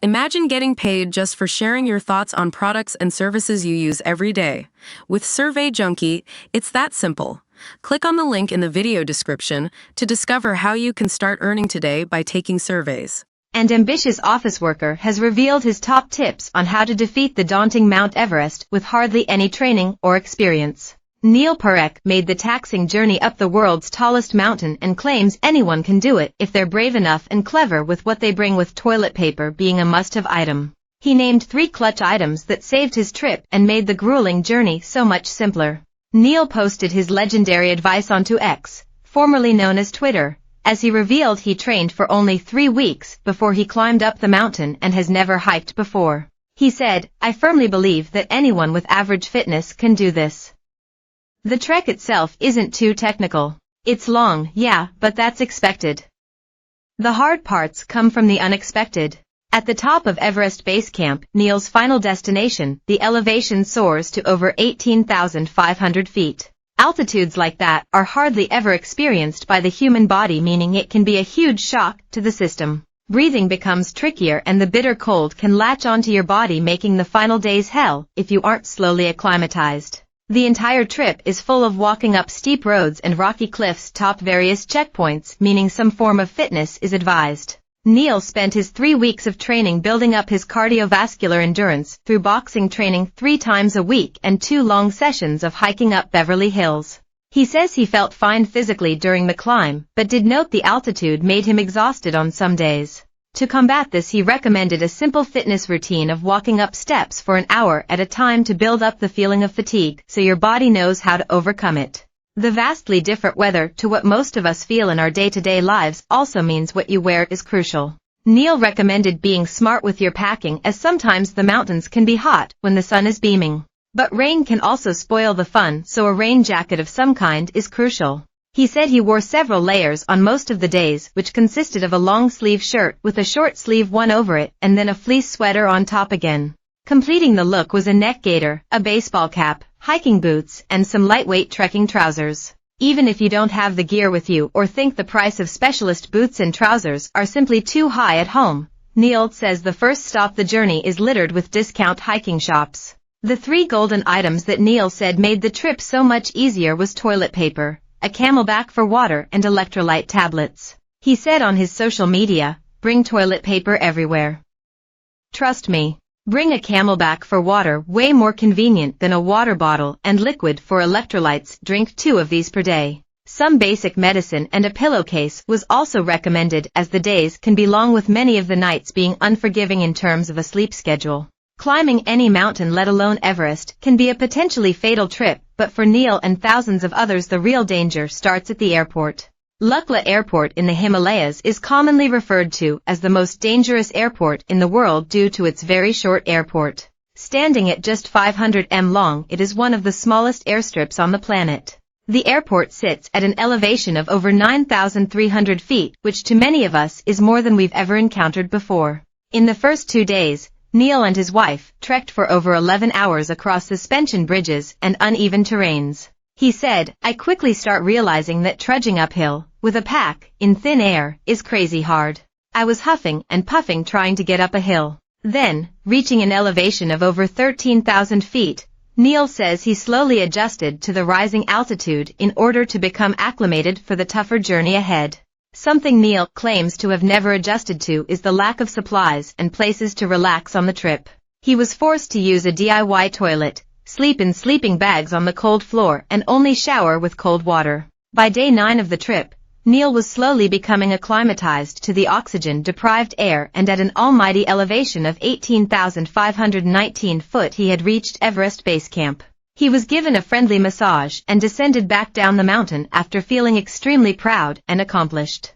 Imagine getting paid just for sharing your thoughts on products and services you use every day. With Survey Junkie, it's that simple. Click on the link in the video description to discover how you can start earning today by taking surveys. An ambitious office worker has revealed his top tips on how to defeat the daunting Mount Everest with hardly any training or experience. Neil Parekh made the taxing journey up the world's tallest mountain and claims anyone can do it if they're brave enough and clever, with what they bring, with toilet paper being a must-have item. He named 3 clutch items that saved his trip and made the grueling journey so much simpler. Neil posted his legendary advice onto X, formerly known as Twitter, as he revealed he trained for only 3 weeks before he climbed up the mountain and has never hiked before. He said, "I firmly believe that anyone with average fitness can do this. The trek itself isn't too technical. It's long, yeah, but that's expected. The hard parts come from the unexpected." At the top of Everest Base Camp, Neil's final destination, the elevation soars to over 18,500 feet. Altitudes like that are hardly ever experienced by the human body, meaning it can be a huge shock to the system. Breathing becomes trickier and the bitter cold can latch onto your body, making the final days hell if you aren't slowly acclimatized. The entire trip is full of walking up steep roads and rocky cliffs top various checkpoints, meaning some form of fitness is advised. Neil spent his 3 weeks of training building up his cardiovascular endurance through boxing training 3 times a week and 2 long sessions of hiking up Beverly Hills. He says he felt fine physically during the climb, but did note the altitude made him exhausted on some days. To combat this, he recommended a simple fitness routine of walking up steps for an hour at a time to build up the feeling of fatigue so your body knows how to overcome it. The vastly different weather to what most of us feel in our day-to-day lives also means what you wear is crucial. Neil recommended being smart with your packing, as sometimes the mountains can be hot when the sun is beaming. But rain can also spoil the fun, so a rain jacket of some kind is crucial. He said he wore several layers on most of the days, which consisted of a long-sleeve shirt with a short-sleeve one over it and then a fleece sweater on top again. Completing the look was a neck gaiter, a baseball cap, hiking boots, and some lightweight trekking trousers. Even if you don't have the gear with you or think the price of specialist boots and trousers are simply too high at home, Neil says the first stop the journey is littered with discount hiking shops. The 3 golden items that Neil said made the trip so much easier was toilet paper, a camelback for water, and electrolyte tablets. He said on his social media, "Bring toilet paper everywhere. Trust me. Bring a camelback for water, way more convenient than a water bottle, and liquid for electrolytes. Drink 2 of these per day." Some basic medicine and a pillowcase was also recommended, as the days can be long, with many of the nights being unforgiving in terms of a sleep schedule. Climbing any mountain, let alone Everest, can be a potentially fatal trip, but for Neil and thousands of others the real danger starts at the airport. Lukla Airport in the Himalayas is commonly referred to as the most dangerous airport in the world due to its very short airport. Standing at just 500 m long, it is one of the smallest airstrips on the planet. The airport sits at an elevation of over 9,300 feet, which to many of us is more than we've ever encountered before. In the first 2 days, Neil and his wife trekked for over 11 hours across suspension bridges and uneven terrains. He said, "I quickly start realizing that trudging uphill, with a pack, in thin air, is crazy hard. I was huffing and puffing trying to get up a hill." Then, reaching an elevation of over 13,000 feet, Neil says he slowly adjusted to the rising altitude in order to become acclimated for the tougher journey ahead. Something Neil claims to have never adjusted to is the lack of supplies and places to relax on the trip. He was forced to use a DIY toilet, sleep in sleeping bags on the cold floor, and only shower with cold water. By day 9 of the trip, Neil was slowly becoming acclimatized to the oxygen-deprived air, and at an almighty elevation of 18,519 foot he had reached Everest Base Camp. He was given a friendly massage and descended back down the mountain after feeling extremely proud and accomplished.